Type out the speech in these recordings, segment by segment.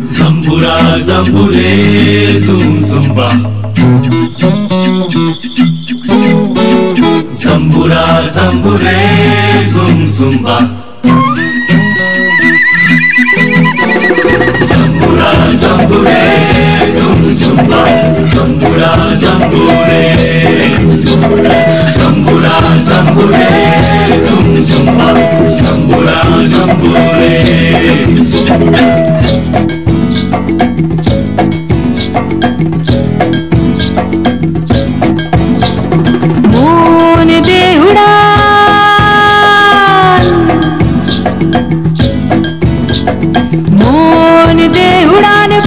Zambura zambure zum zumba. Zambura zambure zum zumba. Zambura zambure zum zumba. Zambura zambure. Zambura zambure zum zumba. Zambura zambure.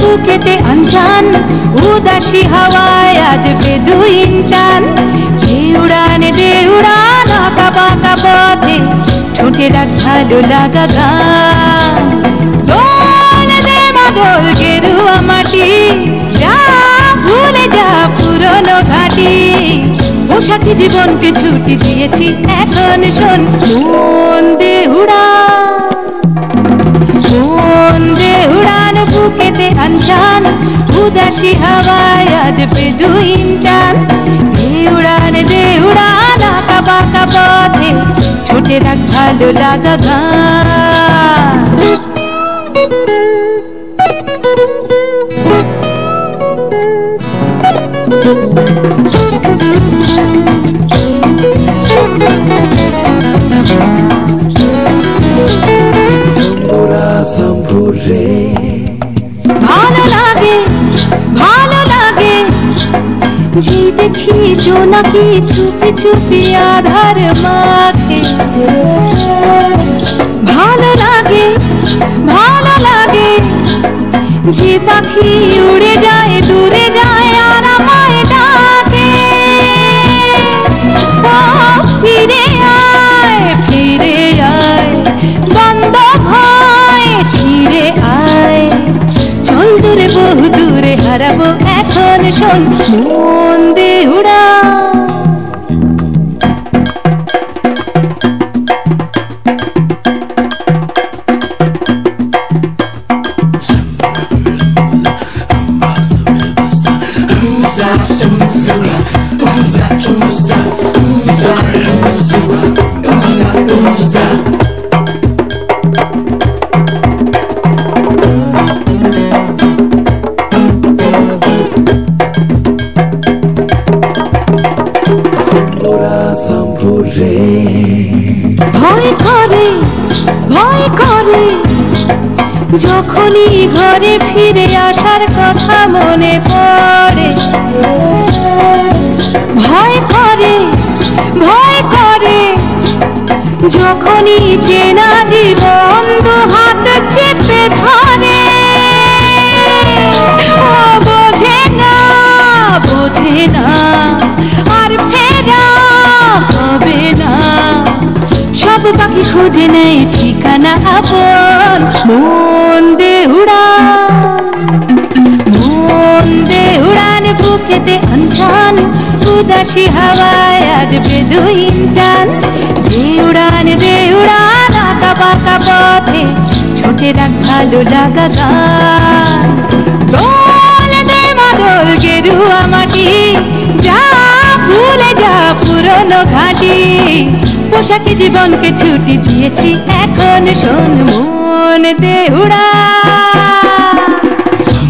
बुकेते अनजान उदासी हवाय आज Bedouin टान दे उड़ान आका बाका पथे ठोटे भालो लागा गान डोल दे मादोल गेरुआ माटी जा भूले जा पुरानो घाटी पोशाकी जीवन के छुट्टी दिएছি এখন শোন মন দে उड़ान बुकेते अनजान उदासी हवाय आज बेदुइन टान दे उड़ान आका बाका पथे ठोटे राख भालो लागा गान भालो लागे जी देखी जो नाकी छुपी छुपी आधार माखे भालो लागे जी पाखी उड़े जाए दूरे जाए और আমায় ডাকে फिरे आए बंद भय छिड़े आए चल दूरे बहु दूरे हाराबो এখন শোন মন দে ভয় করে যখনই ঘরে ফিরে আসার কথা মনে পড়ে ভয় করে যখনই চেনা জীবন দু হাত চেপে ধরে ও বোঝে না আর ফেরা হবে না সব পাখি খুঁজে নেই ঠিকানা আপন মন দে উড়ান বুকেতে अनजान उदासी हवाय आज बेदुइन टान दे उड़ान आका बाका पथे ठोटे राख भालो लागा गान डोल दे मादोल गेरुआ माटी जा भूले जा पुरानो घाटी পোশাকি জীবনকে ছুটি দিয়েছি এখন শোন মন দে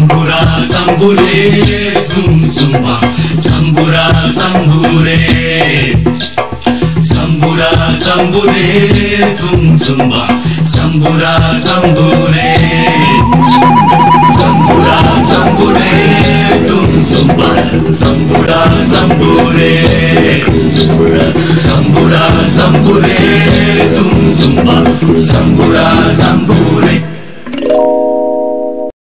Zambura zambure zum zumba. Zambura zambure. Zambura zambure zum zumba. Zambura zambure. Zambura zambure zum zumba. Zambura zambure. Zambura zambure zum zumba. Zambura zambure.